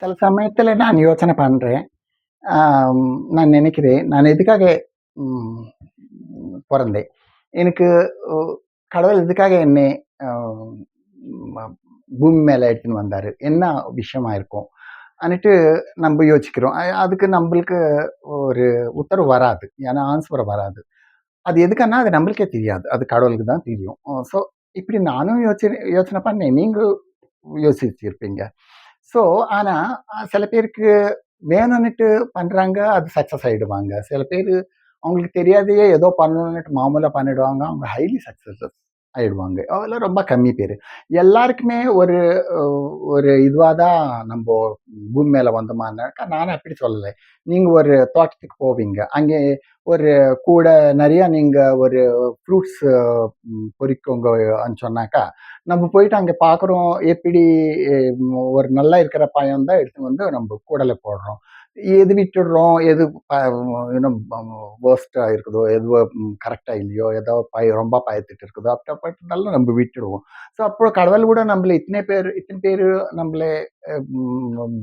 சில சமயத்துல நான் யோசனை பண்றேன். நான் நினைக்கிறேன், நான் எதுக்காக ம் பொறந்தேன்? எனக்கு ஒ கடவுள் எதுக்காக என்னை அ ம பூமி மேல எடுத்துன்னு வந்தாரு? என்ன விஷயமா இருக்கும்? அன்னிட்டு நம்ப யோசிக்கிறோம். அதுக்கு நம்பளுக்கு ஒரு உத்தரவு வராது. ஏன்னா ஆன்ஸ்வர் வராது. அது எதுக்குன்னா, அது நம்பளுக்கே தெரியாது. அது கடவுளுக்கு தான் தெரியும். ஸோ இப்படி நானும் யோசனை பண்ணேன். நீங்க யோசிச்சிருப்பீங்க. ஸோ ஆனா, சில பேருக்கு வேணும்னுட்டு பண்றாங்க. அது சக்சஸ் ஆயிடுவாங்க. சில பேரு அவங்களுக்கு தெரியாதையே ஏதோ பண்ணணும்னுட்டு மாமூலா பண்ணிடுவாங்க. அவங்க ஹைலி சக்சஸஸ் ஆயிடுவாங்க. அதெல்லாம் ரொம்ப கம்மி பேரு. எல்லாருக்குமே ஒரு அ ஒரு இதுவா தான் நம்போ பூமி மேல வந்தோமான்னாக்கா, நானும் அப்படி சொல்லல. நீங்க ஒரு தோட்டத்துக்கு போவீங்க. அங்கே ஒரு கூட நெறைய நீங்க ஒரு ஃப்ரூட்ஸ் பொறிக்குங்கன்னு சொன்னாக்கா, நம்ம போயிட்டு அங்க பார்க்குறோம். எப்படி ஒரு நல்லா இருக்கிற பழம் தான் எடுத்துன்னு வந்து நம்ம கூடையில போடுறோம். எது விட்டுடுறோம், எது ப இன்னும் வொர்ஸ்ட்டா இருக்குதோ, எது கரெக்ட்டா இல்லையோ, ஏதோ ரொம்ப பயத்துட்டு இருக்குதோ, அப்படிப்பட்டதெல்லாம் நம்ம விட்டுடுவோம். ஸோ அப்போ கடவுள் கூட நம்மள இத்தனை பேரு நம்மள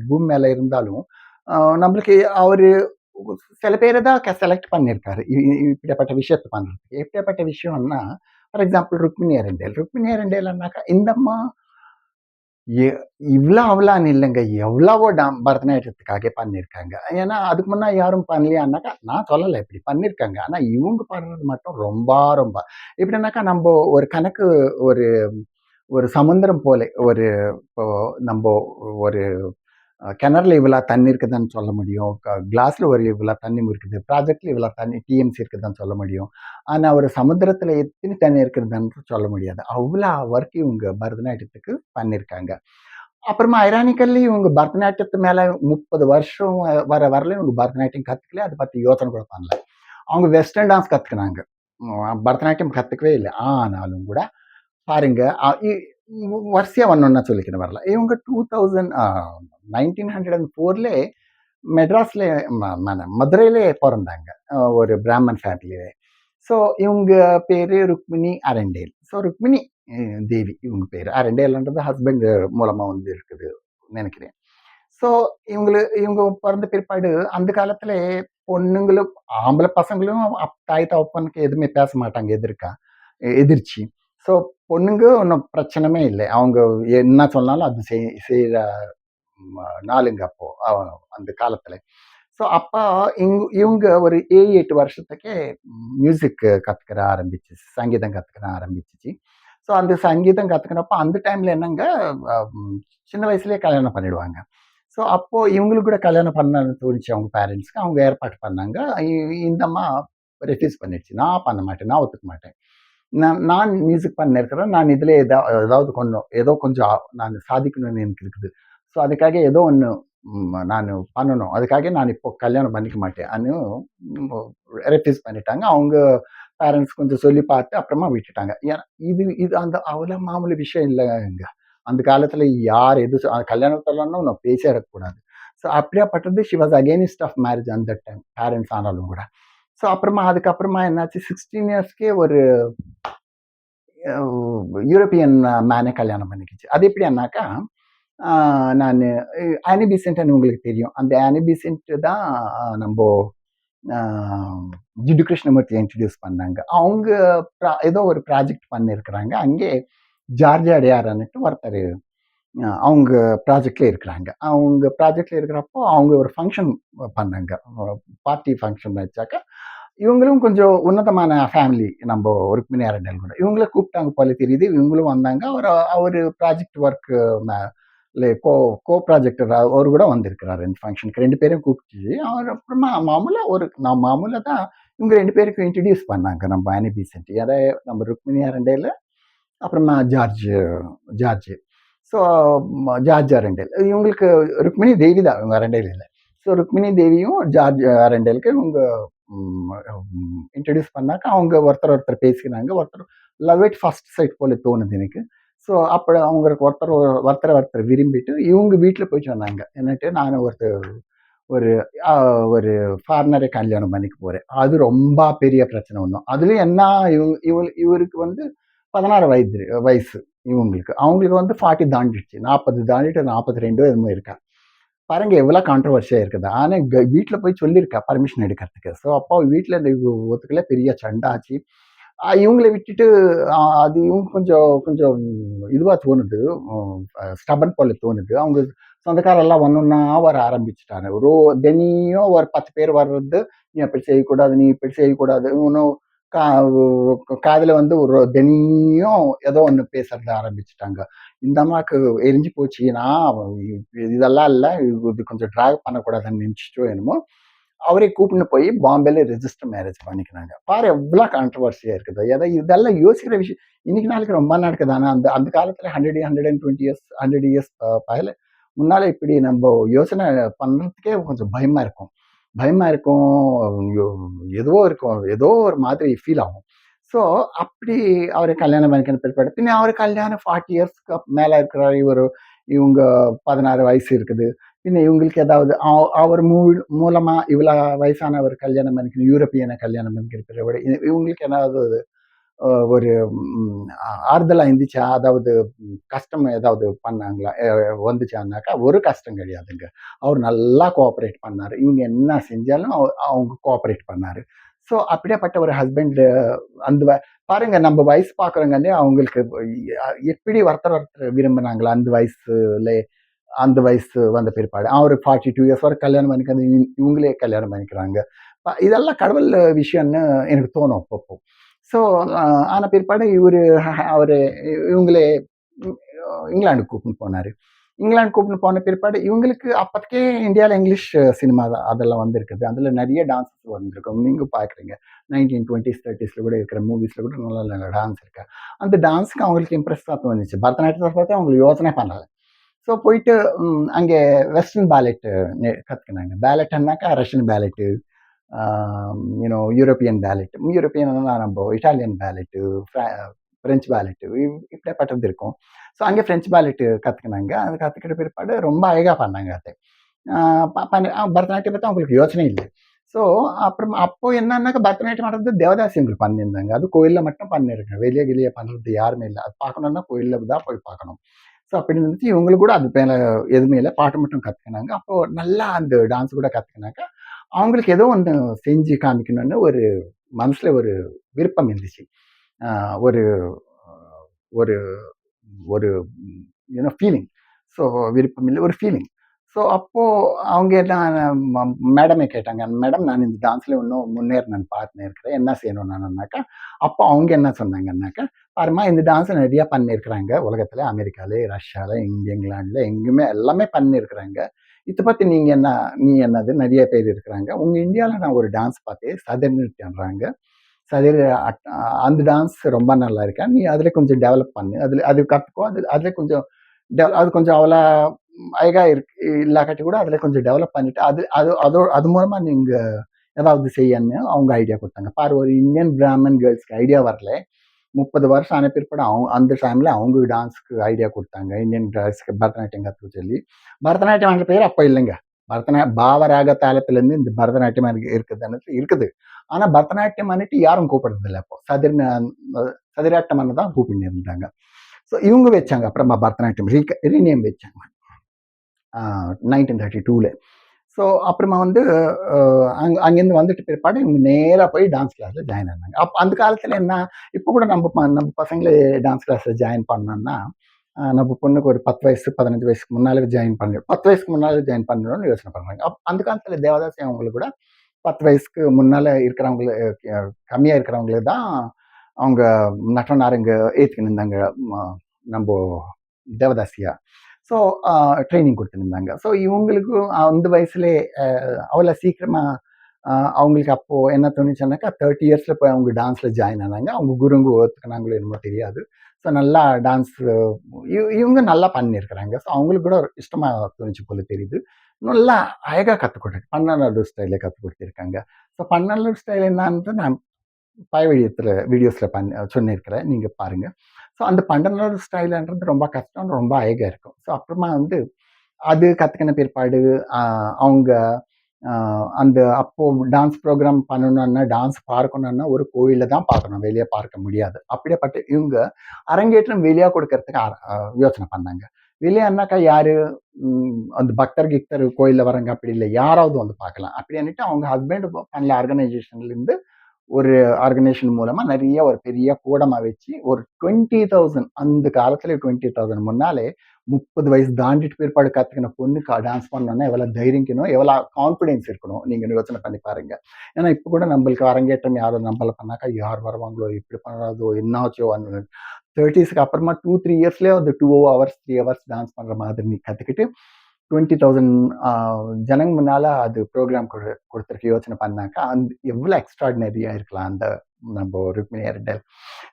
பூமி மேல இருந்தாலும், நம்மளுக்கு அவரு சில பேர தான் செலக்ட் பண்ணியிருக்காரு. இப்படிப்பட்ட விஷயத்த பண்றதுக்கு. எப்படியாப்பட்ட விஷயம்னா, ஃபார் எக்ஸாம்பிள் ருக்மிணி அரண்டேல். ருக்மிணி அரண்டேல்னாக்கா, இந்த அம்மா எ இவ்ளோ அவ்வளான்னு இல்லங்க. எவ்வளவோ பரதநாட்டியத்துக்காக பண்ணியிருக்காங்க. ஏன்னா, அதுக்கு முன்ன யாரும் பண்ணலையான்னாக்கா, நான் சொல்லல இப்படி பண்ணியிருக்காங்க. ஆனா, இவங்க பாடுறது மட்டும் ரொம்ப எப்படின்னாக்கா, நம்ப ஒரு கணக்கு ஒரு ஒரு சமுத்திரம் போல ஒரு இப்போ நம்ப ஒரு கிணறுல இவ்வளோ தண்ணி இருக்குதுன்னு சொல்ல முடியும். கிளாஸ்ல ஒரு இவ்வளோ தண்ணி இருக்குது. ப்ராஜெக்ட்ல இவ்வளோ தண்ணி டிஎம்சி இருக்குதுன்னு சொல்ல முடியும். ஆனா, ஒரு சமுத்திரத்துல எத்தனை தண்ணி இருக்குதுன்னு சொல்ல முடியாது. அவ்வளோ ஒர்க் இவங்க பரதநாட்டியத்துக்கு பண்ணியிருக்காங்க. அப்புறமா ஐரானிக்கல்லி இவங்க பரதநாட்டியத்து மேல 30 வருஷம் வரலையும் இவங்க பரதநாட்டியம் கத்துக்கல. அத பத்தி யோசனை கூட பண்ணல. அவங்க வெஸ்டர்ன் டான்ஸ் கத்துக்கினாங்க. பரதநாட்டியம் கத்துக்கவே இல்ல. ஆனாலும் கூட பாருங்க, அ இ வரிசையா ஒண்ணொண்ணா சொல்லிக்கின்னு வரலாம். இவங்க 2000 1904ல மெட்ராஸ்ல மதுரையிலே பொறந்தாங்க. ஒரு பிராமன் ஃபேமிலியில. ஸோ இவங்க பேரு ருக்மிணி அரண்டேல். ஸோ ருக்மிணி தேவி இவங்க பேரு. அரண்டேல்ன்றது ஹஸ்பண்ட் மூலமா வந்து இருக்குது நினைக்கிறேன். ஸோ இவங்க பொறந்த பிற்பாடு அந்த காலத்துல பொண்ணுங்களும், ஆம்பள பசங்களும் தாய் தகப்பனுக்கு எதுவுமே பேச மாட்டாங்க எதிர்க்கா. எதிர்ச்சி. ஸோ பொண்ணுங்க ஒண்ணும் பிரச்சனமே இல்ல. அவங்க என்ன சொன்னாலும் அது செய்ற நாளுங்க அப்போ. அந்த காலத்துல. ஸோ அப்ப இவங்க ஒரு 7, 8 வருஷத்துக்கே மியூசிக் கத்துக்கிற ஆரம்பிச்சுச்சு. சங்கீதம் கத்துக்கிற ஆரம்பிச்சுச்சு. ஸோ அந்த சங்கீதம் கத்துக்கிறப்ப அந்த டைம்ல என்னங்க அ ம் சின்ன வயசுலயே கல்யாணம் பண்ணிடுவாங்க. ஸோ அப்போ இவங்களுக்கு கூட கல்யாணம் பண்ணணும்னு தோணுச்சு அவங்க பேரண்ட்ஸ்க்கு. அவங்க ஏற்பாடு பண்ணாங்க. இந்த அம்மா ரெஃப்யூஸ் பண்ணிடுச்சு. நான் பண்ண மாட்டேன். நான் ஒத்துக்க மாட்டேன். நான் மியூசிக் பண்ணியிருக்கிறேன். நான் இதில ஏதாவது ஏதோ கொஞ்சம் நான் சாதிக்கணும்னு எனக்கு இருக்குது. ஸோ அதுக்காக ஏதோ ஒண்ணு நானு பண்ணணும். அதுக்காக நான் இப்போ கல்யாணம் பண்ணிக்க மாட்டேன்னு ரெஃப்யூஸ் பண்ணிட்டாங்க. அவங்க பேரண்ட்ஸ் கொஞ்சம் சொல்லி பார்த்து அப்புறமா விட்டுட்டாங்க. ஏன்னா இது இது அந்த அவ்வளோ மாமூலி விஷயம் இல்லங்க. அந்த காலத்தில யார் எது கல்யாணம் சொல்லணும்னா நான் பேச்சே எடுக்கக்கூடாது. ஸோ அப்படியாப்பட்டது she was against of marriage அந்த டைம். பேரண்ட்ஸ் ஆனாலும் கூட. ஸோ அதுக்கப்புறமா என்னாச்சு 16 இயர்ஸ்க்கே ஒரு யூரோப்பியன் மேன கல்யாணம் பண்ணிக்கிச்சு. அது எப்படின்னாக்கா, நானு ஆனி பெசன்ட்ன்னு உங்களுக்கு தெரியும். அந்த ஆனி பெசன்ட் தான் நம்போ அ ஜிட்டு கிருஷ்ணமூர்த்திய இன்ட்ரோடியூஸ் பண்ணாங்க. அவங்க ஏதோ ஒரு ப்ராஜெக்ட் பண்ணியிருக்கிறாங்க. அங்கே ஜார்ஜ் அடையார்ன்னுட்டு ஒருத்தரு அவங்க ப்ராஜெக்ட்ல இருக்கிறாங்க. அவங்க ப்ராஜெக்ட்ல இருக்கிறப்போ, அவங்க ஒரு ஃபங்ஷன் பண்ணாங்க. பார்ட்டி ஃபங்ஷன் வச்சாக்கா, இவங்களும் கொஞ்சம் உன்னதமான ஃபேமிலி நம்ப ருக்மிணி அரண்டல் கூட. இவங்கள கூப்பிட்டாங்க போல தெரியுது. இவங்களும் வந்தாங்க. அவரு ப்ராஜெக்ட் ஒர்க் ம லே கோ கோ ப்ராஜெக்டர் அவரு கூட வந்திருக்கிறாரு இந்த ஃபங்ஷனுக்கு. 2 பேரையும் கூப்பிட்டு, அவர் அப்புறமா மாமூலா தான் இவங்க 2 பேருக்கும் இன்ட்ரோடியூஸ் பண்ணாங்க. நம்ம ஆனி பெசன்ட். நம்ம ருக்மிணி அரண்டேல், அப்புறமா ஜார்ஜ். So George அரண்டேல். இவங்களுக்கு ருக்மிணி தேவி தான். இவங்க அரண்டேல் இல்ல. ஸோ ருக்மிணி தேவியும் ஜார்ஜ் அரண்டேலுக்கு இவங்க இன்ட்ரோடியூஸ் பண்ணாக்க அவங்க ஒருத்தர் பேசிக்கிறாங்க. லவ் அட் ஃபர்ஸ்ட் சைட் போல தோணுது எனக்கு. ஸோ அப்ப அவங்களுக்கு ஒருத்தர் விரும்பிட்டு இவங்க வீட்ல போய் சொன்னாங்க. என்னட்டு நானு ஒரு அ ஒரு ஃபாரினர கல்யாணம் பண்ணிக்க போறேன். அது ரொம்ப பெரிய பிரச்சனை ஒண்ணும். அதுலயும் என்ன இவருக்கு வந்து 16 வயசு இவங்களுக்கு. அவங்களுக்கு வந்து 40 தாண்டிடுச்சு. 40 தாண்டிட்டு 42 என்னமோ இருக்கா. பாருங்க எவ்வளோ கான்ட்ரோவர்சியா இருக்குது. ஆனா வீட்ல போய் சொல்லியிருக்கா பர்மிஷன் எடுக்கிறதுக்கு. ஸோ அப்போ வீட்ல ஒத்துக்கல, பெரிய சண்டை ஆச்சு. இவங்கள விட்டுட்டு அது இவங்க கொஞ்சம் கொஞ்சம் இதுவா தோணுது. ஸ்டபன் போல தோணுது. அவங்க சொந்தக்காரெல்லாம் ஒண்ணொன்னா வர ஆரம்பிச்சுட்டாங்க. தினையும் ஒரு 10 பேர் வர்றது, "நீ அப்படி செய்யக்கூடாது, நீ இப்படி செய்யக்கூடாது." இன்னும் கா காதுல வந்து ஒரு தினையும் ஏதோ ஒண்ணு பேசுறத ஆரம்பிச்சுட்டாங்க. இந்த அம்மாக்கு எரிஞ்சு போச்சு. இதெல்லாம் இல்ல. இது கொஞ்சம் டிராக் பண்ணக்கூடாதுன்னு நினைச்சுட்டோ என்னமோ, அவரே கூட்டின்னு போய் பாம்பேல ரெஜிஸ்டர் மேரேஜ் பண்ணிக்கினாங்க. பாரு எவ்வளோ கான்ட்ரோவர்சியா இருக்குது. இதெல்லாம் யோசிக்கிற விஷயம். இன்னைக்கு நாளைக்கு ரொம்ப நடக்குது. ஆனா அந்த அந்த காலத்துல 100, 120 இயர்ஸ் 100 இயர்ஸ் பஹல முன்னால இப்படி நம்ம யோசனை பண்றதுக்கே கொஞ்சம் பயமா இருக்கும். பயமா இருக்கும். யோ ஏதோ இருக்கும். ஏதோ ஒரு மாதிரி ஃபீல் ஆகும். ஸோ அப்படி அவர கல்யாணம் பண்ணிக்கின பிற்பாடு, பின்ன அவரு கல்யாணம் 40 இயர்ஸ்க்கு மேல இருக்கிறாரு. இவங்க 16 வயசு இருக்குது. பின்ன இவங்களுக்கு ஏதாவது அவர் மூலமா இவ்வளோ வயசானவர் கல்யாணம் பண்ணிக்கணும், யூரோப்பியனை கல்யாணம் பண்ணிக்கிறத விட இவங்களுக்கு ஏதாவது ஒரு ஆறுதலா இருந்துச்சா? அதாவது கஷ்டம் ஏதாவது பண்ணாங்களா? வந்துச்சான்னாக்கா, ஒரு கஷ்டம் கிடையாதுங்க. அவரு நல்லா கோஆப்பரேட் பண்ணாரு. இவங்க என்ன செஞ்சாலும் அவங்க கோஆப்பரேட் பண்ணாரு. ஸோ அப்படியாப்பட்ட ஒரு ஹஸ்பண்ட் அந்த பாருங்க நம்ம வயசு பார்க்குறோங்கன்னே அவங்களுக்கு எப்படி ஒருத்தர் விரும்பினாங்களா அந்த வயசு வந்த பிற்பாடு. ஒரு 42 இயர்ஸ் வரை கல்யாணம் பண்ணிக்கிறது, இவங்களே கல்யாணம் பண்ணிக்கிறாங்க. இதெல்லாம் கடவுள் விஷயம்னு எனக்கு தோணும் அப்பப்போ. ஸோ ஆன பிற்பாடு அவரு இவங்களே இங்கிலாந்து கூட்டின்னு போனாரு. இங்கிலாந்து கூட்டின்னு போன பிற்பாடு இவங்களுக்கு அப்போதைக்கே இந்தியாவில் இங்கிலீஷ் சினிமா அதெல்லாம் வந்திருக்குது. அதில் நிறைய டான்ஸஸ் வந்திருக்கும். நீங்க பார்க்குறீங்க. 1920s 30ஸ்ல கூட இருக்கிற மூவிஸ்ல கூட நல்ல நல்ல டான்ஸ் இருக்கு. அந்த டான்ஸுக்கு அவங்களுக்கு இம்ப்ரெஸ்ஸாக தோணுச்சு. பரதநாட்டியத்தை பார்த்து அவங்களுக்கு யோசனை பண்ணல. ஸோ போயிட்டு அங்கே வெஸ்டர்ன் பேலெட் கற்றுக்கினாங்க. பேலெட்னாக்கா ரஷ்யன் பேலெட்டு, யூரோப்பியன் பேலெட். யூரோப்பியன்னா நம்ம இட்டாலியன் பேலெட்டு, ஃப்ரெஞ்சு பேலெட்டு இப்படிப்பட்டது இருக்கும். ஸோ அங்கே ஃப்ரெஞ்சு பேலெட்டு கற்றுக்கினாங்க. அது கற்றுக்கிட்ட பிற்பாடு ரொம்ப அழகாக பண்ணாங்க அதை. பரதநாட்டியம் பற்றி அவங்களுக்கு யோசனை இல்லை. ஸோ அப்புறம் அப்போ என்னன்னாக்கா பரதநாட்டியம் ஆடுறது தேவதாசி அவங்களுக்கு பண்ணியிருந்தாங்க. அது கோயிலில் மட்டும் பண்ணியிருக்காங்க. வெளியே வெளியே பண்ணுறது யாருமே இல்லை. அது பார்க்கணுன்னா கோயிலில் தான் போய் பார்க்கணும். ஸோ அப்படி இருந்துச்சு. இவங்களுக்கு கூட அது மேலே எதுவுமே இல்லை. பாட்டு மட்டும் கற்றுக்கினாங்க. அப்போ நல்லா அந்த டான்ஸ் கூட கற்றுக்கினாங்க. அவங்களுக்கு ஏதோ ஒன்று செஞ்சு காமிக்கணும்னு ஒரு மனசுல ஒரு விருப்பம் இருந்துச்சு. ஒரு ஒரு ஒரு ஃபீலிங். ஸோ விருப்பம் இல்லை, ஒரு ஃபீலிங். ஸோ அப்போ அவங்க என்ன மேடமே கேட்டாங்க, மேடம் நான் இந்த டான்ஸ்ல இன்னும் முன்னேறணும்னு பார்த்துன்னு இருக்கிறேன், என்ன செய்யணும் நானாக்கா. அப்போ அவங்க என்ன சொன்னாங்கன்னாக்கா, பாருமா இந்த டான்ஸ் நிறைய பண்ணியிருக்கிறாங்க உலகத்துல, அமெரிக்கால, ரஷ்யால, இங்கிலாந்துல எங்குமே எல்லாமே பண்ணியிருக்கிறாங்க. இதை பத்தி நீ என்னது நிறைய பேர் இருக்கிறாங்க. உங்க இந்தியாவில் நான் ஒரு டான்ஸ் பார்த்தேன், சதர்ன்றாங்க. சதர் அந்த டான்ஸ் ரொம்ப நல்லா இருக்கா, நீ அதுல கொஞ்சம் டெவலப் பண்ணு, அது கற்றுக்கோ, அதுல கொஞ்சம் அது கொஞ்சம் அவ்வளோ அழகா இருக்கு இல்லாட்டி கூட அதுல கொஞ்சம் டெவலப் பண்ணிட்டு அது அது அதோ அது மூலமா நீங்க ஏதாவது செய்யன்னு அவங்க ஐடியா கொடுத்தாங்க. பாரு ஒரு இந்தியன் பிராமன் கேர்ள்ஸ்க்கு ஐடியா வரல. 30 வருஷம் ஆன பிற்பாடு அந்த டைம்ல அவங்க டான்ஸ்க்கு ஐடியா கொடுத்தாங்க. இந்தியன் கேர்ள்ஸ்க்கு பரதநாட்டியம் கற்றுக்க சொல்லி. பரதநாட்டியம் என்ற பேர் அப்ப இல்லைங்க. பாவராக தாளத்துல இருந்து இந்த பரதநாட்டியம் இருக்குது. ஆனா பரதநாட்டியம் பண்ணிட்டு யாரும் கூப்பிடுறது இல்லை. அப்போ சதிராட்டம் தான் கூப்பிட்டு இருந்தாங்க. ஸோ இவங்க வச்சாங்க. அப்புறமா பரதநாட்டியம் ரீநேம் வச்சாங்க 1932ல. ஸோ அப்புறமா வந்து அங்கேருந்து வந்துட்டு பிற்பாடு இவங்க நேராக போய் டான்ஸ் கிளாஸில் ஜாயின் ஆனாங்க. அந்த காலத்தில் என்ன, இப்போ கூட நம்ம பசங்களே டான்ஸ் கிளாஸில் ஜாயின் பண்ணோம்னா, நம்ம பொண்ணுக்கு ஒரு 10 வயசு 15 வயசுக்கு முன்னாலே ஜாயின் பண்ணி 10 வயசுக்கு முன்னாலே ஜாயின் பண்ணணும்னு யோசனை பண்ணுறாங்க. அந்த காலத்தில் தேவதாசி அவங்களுக்கு கூட 10 வயசுக்கு முன்னால் இருக்கிறவங்கள கம்மியாக இருக்கிறவங்களே தான் அவங்க நட்டனாருங்க ஏற்றுக்கின்னு இருந்தாங்க நம்ம தேவதாசியா. ஸோ ட்ரைனிங் கொடுத்துருந்தாங்க. ஸோ இவங்களுக்கு அந்த வயசுலே அவ்வளோ சீக்கிரமா அவங்களுக்கு அப்போ என்ன தோணுச்சுன்னாக்கா 30 இயர்ஸ்ல போய் அவங்க டான்ஸ்ல ஜாயின் ஆனாங்க. அவங்க குருங்க ஒத்துக்கினாங்களோ என்னமோ தெரியாது. ஸோ நல்லா டான்ஸ் இவங்க நல்லா பண்ணியிருக்கிறாங்க. ஸோ அவங்களுக்கு கூட இஷ்டமா தோணுச்சு போல தெரியுது. நல்லா அழகாக கற்றுக் கொடுத்து பன்னநாடு ஸ்டைலில் கற்றுக் கொடுத்துருக்காங்க. ஸோ பன்னநாடு ஸ்டைல் என்னான்னு நான் வீடியோஸில் சொல்லியிருக்கிறேன். நீங்கள் பாருங்க. ஸோ அந்த பண்டனோட ஸ்டைலுன்றது ரொம்ப கஷ்டம், ரொம்ப அழகாக இருக்கும். ஸோ அப்புறமா வந்து அது கற்றுக்கின பிற்பாடு அவங்க அந்த அப்போ டான்ஸ் ப்ரோக்ராம் பண்ணணும்னா, டான்ஸ் பார்க்கணும்னா ஒரு கோயிலில் தான் பார்க்கணும், வெளியே பார்க்க முடியாது. அப்படியேப்பட்ட இவங்க அரங்கேற்றம் வெளியே கொடுக்கறதுக்கு யோசனை பண்ணாங்க. வெளியன்னாக்கா யாரு? அந்த பக்தர், கிக்தர் கோயில்ல வரவங்க அப்படி இல்ல. யாராவது வந்து பார்க்கலாம். அப்படின்னுட்டு அவங்க ஹஸ்பண்ட் பண்ண ஆர்கனைசேஷன்லேருந்து ஒரு ஆர்கனைசேஷன் மூலமா நெறைய ஒரு பெரிய கூடமா வச்சு, ஒரு 20,000 அந்த காலத்துல 20,000 முன்னாலே 30 வயசு தாண்டிட்டு பிற்பாடு கத்துக்கின பொண்ணுக்கு டான்ஸ் பண்ணணும்னா எவ்வளவு தைரியக்கணும், எவ்வளவு கான்ஃபிடன்ஸ் இருக்கணும். நீங்க யோசனை பண்ணி பாருங்க. ஏன்னா இப்ப கூட நம்மளுக்கு அரங்கேற்றம் யாரும் நம்மள பண்ணாக்கா, யார் வருவாங்களோ? இப்படி பண்ணாதோ? என்னாச்சோ? 30ஸ்க்கு அப்புறமா 2, 3 இயர்ஸ்லயே அந்த 2 ஹவர்ஸ், 3 ஹவர்ஸ் டான்ஸ் பண்ற மாதிரி நீ கத்துக்கிட்டு 20,000 ஜனங்க முன்னால அது ப்ரோகிராம் குடுத்திருக்கு யோசனை பண்ணாக்கா, எவ்வளோ எக்ஸ்ட்ராடினரியா இருக்கலாம் அந்த நம்ம ருக்மிணி ஹெர்டல்.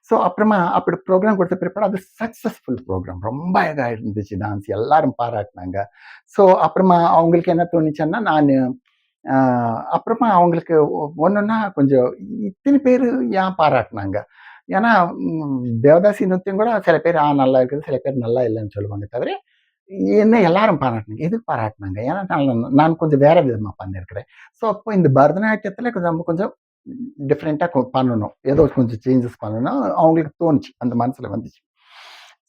ஸோ அப்புறமா அப்படி ப்ரோகிராம் கொடுத்த பிற்பாடு அது சக்ஸஸ்ஃபுல் ப்ரோகிராம். ரொம்ப அழகா இருந்துச்சு டான்ஸ். எல்லாரும் பாராட்டுனாங்க. ஸோ அப்புறமா அவங்களுக்கு என்ன தோணுச்சுன்னா, நானு அப்புறமா அவங்களுக்கு ஒன்னொன்னா கொஞ்சம் இத்தனை பேரு ஏன் பாராட்டுனாங்க? ஏன்னா தேவதாசி நృత్యం கூட சில பேர் நல்லா இருக்குது, சில பேர் நல்லா இல்லைன்னு சொல்லுவாங்க தவிர, என்ன எல்லாரும் பாராட்டுனாங்க. எதுக்கு பாராட்டுனாங்க? ஏன்னா நான் கொஞ்சம் வேற விதமா பண்ணியிருக்கிறேன். ஸோ அப்போ இந்த பரதநாட்டியத்துல நம்ம கொஞ்சம் டிஃப்ரெண்ட்டா பண்ணணும். ஏதோ கொஞ்சம் சேஞ்சஸ் பண்ணணும். அவங்களுக்கு தோணுச்சு. அந்த மனசுல வந்துச்சு.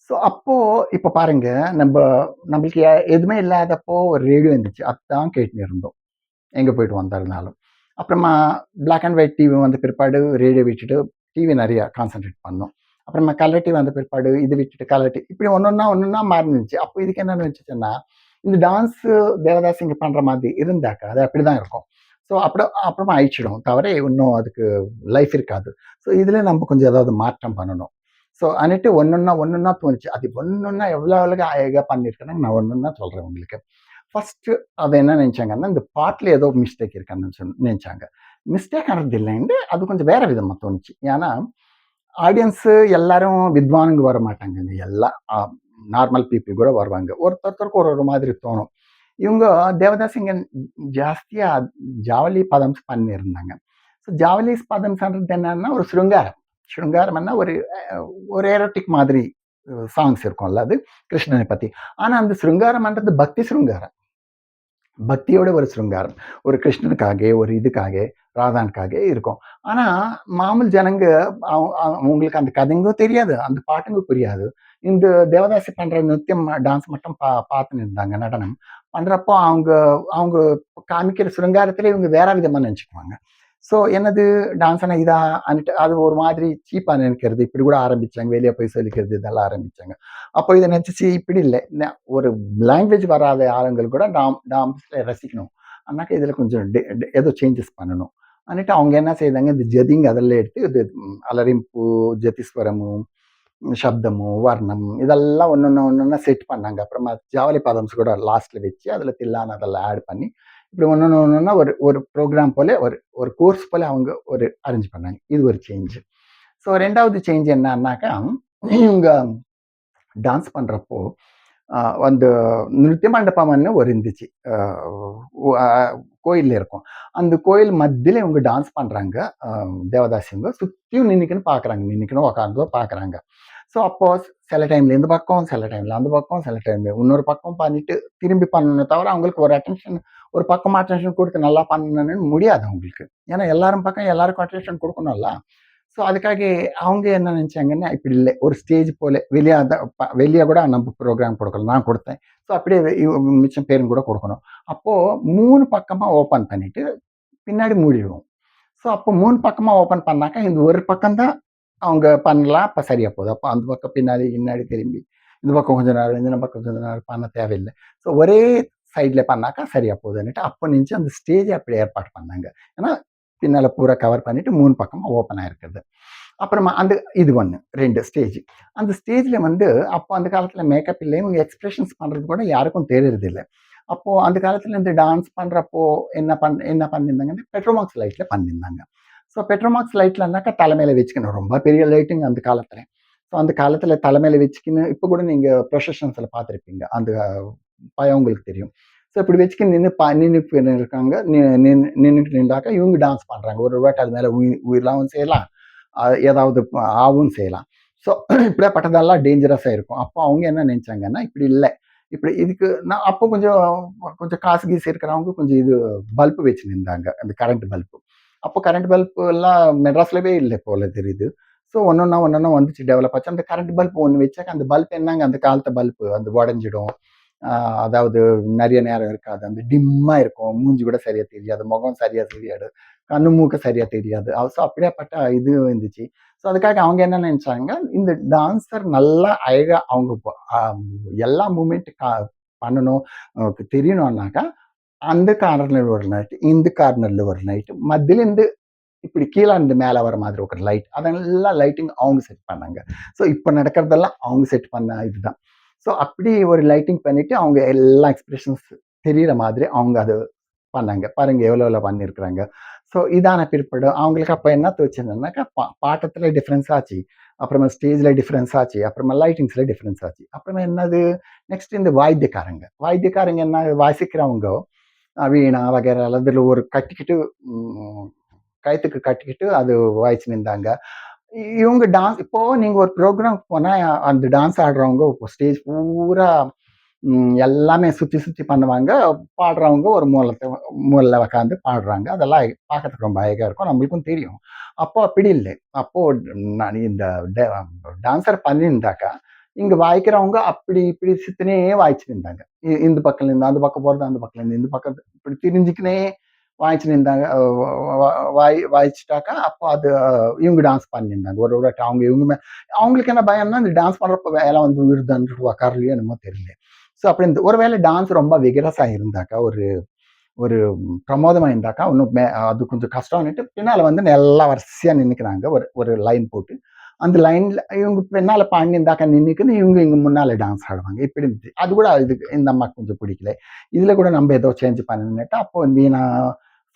ஸோ அப்போ இப்ப பாருங்க, நம்மளுக்கு எதுவுமே இல்லாதப்போ ஒரு ரேடியோ இருந்துச்சு. அதான் கேட்டுன்னு இருந்தோம். எங்க போயிட்டு வந்தாருனாலும். அப்புறமா பிளாக் அண்ட் ஒயிட் டிவி வந்த பிற்பாடு ரேடியோ விட்டுட்டு டிவி நெறையா கான்சன்ட்ரேட் பண்ணோம். அப்புறமா கலர் டிவி வந்த பிற்பாடு இது விட்டுட்டு கலர் டிவி இப்படி ஒன்னொன்னா மாறினுச்சு. அப்போ இதுக்கு என்ன நினைச்சுச்சுன்னா, இந்த டான்ஸ் தேவதாசிங்க பண்ற மாதிரி இருந்தாக்கா, அது அப்படிதான் இருக்கும். ஸோ அப்புறமா அழிச்சிடும். தவிர இன்னும் அதுக்கு லைஃப் இருக்காது. ஸோ இதுல நம்ம கொஞ்சம் ஏதாவது மாற்றம் பண்ணணும். ஸோ அன்னிட்டு ஒன்னொன்னா தோணுச்சு. அது ஒன்னொன்னா எவ்வளோ அழகா அழகா பண்ணியிருக்கேன்னு நான் ஒன்னொன்னா சொல்றேன் உங்களுக்கு. ஃபர்ஸ்ட்டு அது என்ன நினைச்சாங்கன்னா, இந்த பாட்டுல ஏதோ மிஸ்டேக் இருக்குன்னு நினைச்சாங்க. மிஸ்டேக் ஆனது இல்லைண்டு அது கொஞ்சம் வேற விதமா தோணுச்சு. ஏன்னா, ஆடியன்ஸ் எல்லாரும் வித்வானுங்க வரமாட்டாங்கங்க. எல்லாம் நார்மல் பீப்பிள் கூட வருவாங்க. ஒருத்தருக்கு ஒரு மாதிரி தோணும். இவங்க தேவதாசிங்க ஜாஸ்தியா ஜாவலி பதம்ஸ் பண்ணியிருந்தாங்க. ஸோ ஜாவலிஸ் பதம்ஸ்ன்றது என்னன்னா, ஒரு சிருங்காரம். சிருங்காரம்னா ஒரு எரோட்டிக் மாதிரி சாங்ஸ் இருக்கும்ல அது, கிருஷ்ணனை பத்தி. ஆனா அந்த சிருங்காரம்ன்றது பக்தி சிருங்காரம். பக்தியோட ஒரு சிருங்காரம். ஒரு கிருஷ்ணனுக்காக, ஒரு இதுக்காக, ராதானுக்காக இருக்கும். ஆனா, மாமூல் ஜனங்க அவங்களுக்கு அந்த கதைங்களும் தெரியாது. அந்த பாட்டுங்க புரியாது. இந்த தேவதாசி பண்ற நிருத்யம், டான்ஸ் மட்டும் பார்த்துன்னு இருந்தாங்க, நடனம். பண்றப்போ அவங்க அவங்க காமிக்கிற சிருங்காரத்திலே இவங்க வேற விதமா நெனச்சுக்குவாங்க. ஸோ என்னது டான்ஸ்னா இதா? அது ஒரு மாதிரி சீப்பா நெனைக்கிறது. இப்படி கூட ஆரம்பிச்சாங்க. வெளிய போய் சொல்லிக்கிறது இதெல்லாம் ஆரம்பிச்சாங்க. அப்போ இத நெனச்சு இப்படி இல்ல. ஒரு லாங்குவேஜ் வராத ஆளுங்கள் கூட டான்ஸ்ல ரசிக்கணும். ஆனாக்க இதுல கொஞ்சம் ஏதோ சேஞ்சஸ் பண்ணணும். அன்னிட்டு அவங்க என்ன செய்தாங்க, இந்த ஜதிங்க அதெல்லாம் எடுத்து இது அலரிம்பு, ஜதிஸ்வரமு, சப்தமு, வர்ணம் இதெல்லாம் ஒன்னொன்னா செட் பண்ணாங்க. அப்புறமா ஜாவலி பதம்ஸ் கூட லாஸ்ட்ல வச்சு, அதுல தில்லானா அதெல்லாம் ஆட் பண்ணி, இப்படி ஒன்னொன்னா ஒரு ஒரு ப்ரோகிராம் போல ஒரு ஒரு கோர்ஸ் போல அவங்க ஒரு அரேஞ்ச் பண்ணாங்க. இது ஒரு சேஞ்ச். ஸோ 2வது சேஞ்ச் என்னன்னாக்கா, இவங்க டான்ஸ் பண்றப்போ அந்த நிருத்ய மண்டபம்னு ஒரு இருந்துச்சு. கோயில்ல இருக்கும். அந்த கோயில் மத்தியில இவங்க டான்ஸ் பண்றாங்க. தேவதாசிங்க சுத்தியும் நின்னுக்கின்னு பார்க்குறாங்க. நின்னுக்கின்னு உட்கார்ந்தோ பார்க்குறாங்க. ஸோ அப்போ சில டைம்ல இந்த பக்கம், சில டைம்ல அந்த பக்கம், சில டைம்ல இன்னொரு பக்கம் பண்ணிட்டு திரும்பி பண்ணணுமே தவிர அவங்களுக்கு ஒரு அட்டென்ஷன் ஒரு பக்கமா அட்டென்ஷன் குடுத்து நல்லா பண்ணணும்னு முடியாது அவங்களுக்கு. ஏன்னா எல்லாரும் பக்கம் எல்லாருக்கும் அட்டென்ஷன் குடுக்கணும்ல. ஸோ அதுக்காக அவங்க என்ன நினைச்சாங்கன்னா, இப்படி இல்ல. ஒரு ஸ்டேஜ் போல வெளிய வெளிய கூட நம்ம ப்ரோகிராம் குடுக்கலாம். நான் குடுத்தேன். ஸோ அப்படியே மிச்சம் பேரும் கூட குடுக்கணும். அப்போ 3 பக்கமா ஓப்பன் பண்ணிட்டு, பின்னாடி மூடிடுவோம். ஸோ அப்போ 3 பக்கமா ஓப்பன் பண்ணாக்கா, இந்த ஒரு பக்கம் தான் அவங்க பண்ணலாம். அப்ப சரியா போகுது. அப்ப அந்த பக்கம் பின்னாடி, பின்னாடி திரும்பி, இந்த பக்கம் கொஞ்ச நேரம், இந்த பக்கம் கொஞ்ச நேரம் பண்ண தேவையில்ல. ஸோ ஒரே சைட்ல பண்ணாக்கா சரியா போகுதுன்னுட்டு, அப்ப நினைச்சு அந்த ஸ்டேஜ அப்படி ஏற்பாடு பண்ணாங்க. ஏன்னா, பின்னால பூரா கவர் பண்ணிட்டு 3 பக்கமா ஓப்பனா இருக்கிறது. அப்புறமா இது 1 2 ஸ்டேஜ். அந்த ஸ்டேஜ்ல அப்போ அந்த காலத்துல மேக்கப் இல்ல. இவங்க எக்ஸ்பிரஷன்ஸ் பண்றது கூட யாருக்கும் தெரியறதில்ல. அப்போ அந்த காலத்துல இந்த டான்ஸ் பண்றப்போ என்ன பண்ணியிருந்தாங்கன்னா, பெட்ரோமாக்ஸ் லைட்ல பண்ணியிருந்தாங்க. ஸோ பெட்ரோமாக்ஸ் லைட்லனாக்கா தலை மேல வச்சுக்கணும். ரொம்ப பெரிய லைட்டுங்க அந்த காலத்துல. ஸோ அந்த காலத்துல தலை மேல வச்சுக்கின்னு இப்ப கூட நீங்க ப்ரொசஷன்ஸ்ல பார்த்திருப்பீங்க. அந்த பயம் உங்களுக்கு தெரியும். ஸோ இப்படி வச்சுக்கின்னு நின்னுட்டு இருக்காங்க. நின்னுட்டு நின்றாக்கா இவங்க டான்ஸ் பண்றாங்க. ஒரு வாட்டி அது மேல உயிரலாவும் செய்யலாம். ஏதாவது ஆவும் செய்யலாம். ஸோ இப்படியாப்பட்டதெல்லாம் டேஞ்சரஸா இருக்கும். அப்போ அவங்க என்ன நினைச்சாங்கன்னா, இப்படி இல்ல. இப்படி இதுக்கு நான் அப்போ கொஞ்சம் கொஞ்சம் காசு கீசு இருக்கிறவங்க கொஞ்சம் இது பல்ப் வச்சு நின்றாங்க. அந்த கரண்ட் பல்ப். அப்போ கரண்ட் பல்ப் எல்லாம் மெட்ராஸ்லவே இல்ல போல தெரியுது. ஸோ ஒன்னொன்னா வந்துச்சு டெவலப் ஆச்சு. அந்த கரண்ட் பல்ப் ஒண்ணு வச்சாக்க, அந்த பல்ப் என்னங்க அந்த காலத்து பல்பு அது உடைஞ்சிடும். அதாவது நெறைய நேரம் இருக்காது. அந்த டிம்மா இருக்கும். மூஞ்சி கூட சரியா தெரியாது. முகம் சரியா தெரியாது. கண்ணு, மூக்கு சரியா தெரியாது. ஸோ அப்படியாப்பட்ட இது இருந்துச்சு. ஸோ அதுக்காக அவங்க என்ன நெனச்சாங்க, இந்த டான்ஸர் நல்லா அழகா அவங்க எல்லா மூவ்மெண்ட் பண்ணணும், தெரியணும்னாக்கா, அந்த கார்னர்ல ஒரு லைட், இந்த கார்னர்ல ஒரு லைட், மத்தியிலேருந்து இப்படி கீழ இருந்து மேல வர மாதிரி ஒரு லைட். அதெல்லாம் லைட்டிங் அவங்க செட் பண்ணாங்க. ஸோ இப்ப நடக்கிறதெல்லாம் அவங்க செட் பண்ண இதுதான். ஸோ அப்படி ஒரு லைட்டிங் பண்ணிட்டு, அவங்க எல்லா எக்ஸ்பிரஷன்ஸ் தெரியிற மாதிரி அவங்க அது பண்ணாங்க. பாருங்க எவ்வளோ பண்ணியிருக்கிறாங்க. ஸோ இதான பிற்பாடு அவங்களுக்கு அப்ப என்ன தோச்சுதுன்னாக்கா, பாட்டத்துல டிஃபரன்ஸ் ஆச்சு. அப்புறமா ஸ்டேஜ்ல டிஃபரன்ஸ் ஆச்சு. அப்புறமா லைட்டிங்ஸ்ல டிஃபரன்ஸ் ஆச்சு. அப்புறமா என்னது, நெக்ஸ்ட் இந்த வாத்தியக்காரங்க. வாத்தியக்காரங்க என்ன வாசிக்கிறவங்க, வீணா வகைரா அதில ஒரு கட்டிக்கிட்டு ம் கயித்துக்கு கட்டிக்கிட்டு அது வாயிச்சுன்னு இருந்தாங்க. இவங்க டான்ஸ் இப்போ நீங்க ஒரு ப்ரோகிராம்க்கு போனா, அந்த டான்ஸ் ஆடுறவங்க ஸ்டேஜ் பூரா எல்லாமே சுத்தி சுத்தி பண்ணுவாங்க. பாடுறவங்க ஒரு மூலைல உட்காந்து பாடுறாங்க. அதெல்லாம் பார்க்கறதுக்கு ரொம்ப அழகா இருக்கும். நம்மளுக்கும் தெரியும். அப்போ அப்படி இல்ல. அப்போ நான் இந்த ட டான்ஸர் பண்ணியிருந்தாக்கா, இங்க வாய்க்கிறவங்க அப்படி இப்படி சுத்தினே வாய்ச்சுட்டு இருந்தாங்க. இந்த பக்கம்ல இருந்து அந்த பக்கம் போறது, அந்த பக்கம்ல இருந்து இந்த பக்கம் இப்படி திரிஞ்சுக்கினே வாய்ச்சுன்னு இருந்தாங்க. வாய்ச்சுட்டாக்கா, அப்போ அது இவங்க டான்ஸ் பண்ணியிருந்தாங்க. ஒரு ஒரு வாட்டி இவங்க அவங்களுக்கு என்ன பயம்னா, இந்த டான்ஸ் பண்றப்ப வேலை வந்து விழுதுன்ட்டு உட்காரலையோ என்னமோ தெரியல. ஸோ அப்படி ஒருவேளை டான்ஸ் ரொம்ப விகரஸா இருந்தாக்கா, ஒரு ஒரு பிரமோதமா இருந்தாக்கா, இன்னும் அது கொஞ்சம் கஷ்டம்னுட்டு பின்னால வந்து நல்லா வரிசையா நின்னுக்கிறாங்க. ஒரு ஒரு லைன் போட்டு. அந்த லைன்ல இவங்க பின்னால பாடினிருந்தாக்கா நின்னுக்குன்னு, இவங்க இங்க முன்னால டான்ஸ் ஆடுவாங்க. இப்படி இருந்துச்சு. அது கூட இதுக்கு இந்த அம்மாக்கு கொஞ்சம் பிடிக்கல. இதுல கூட நம்ம ஏதோ சேஞ்ச் பண்ணணும்னுட்டு, அப்போ வீணா,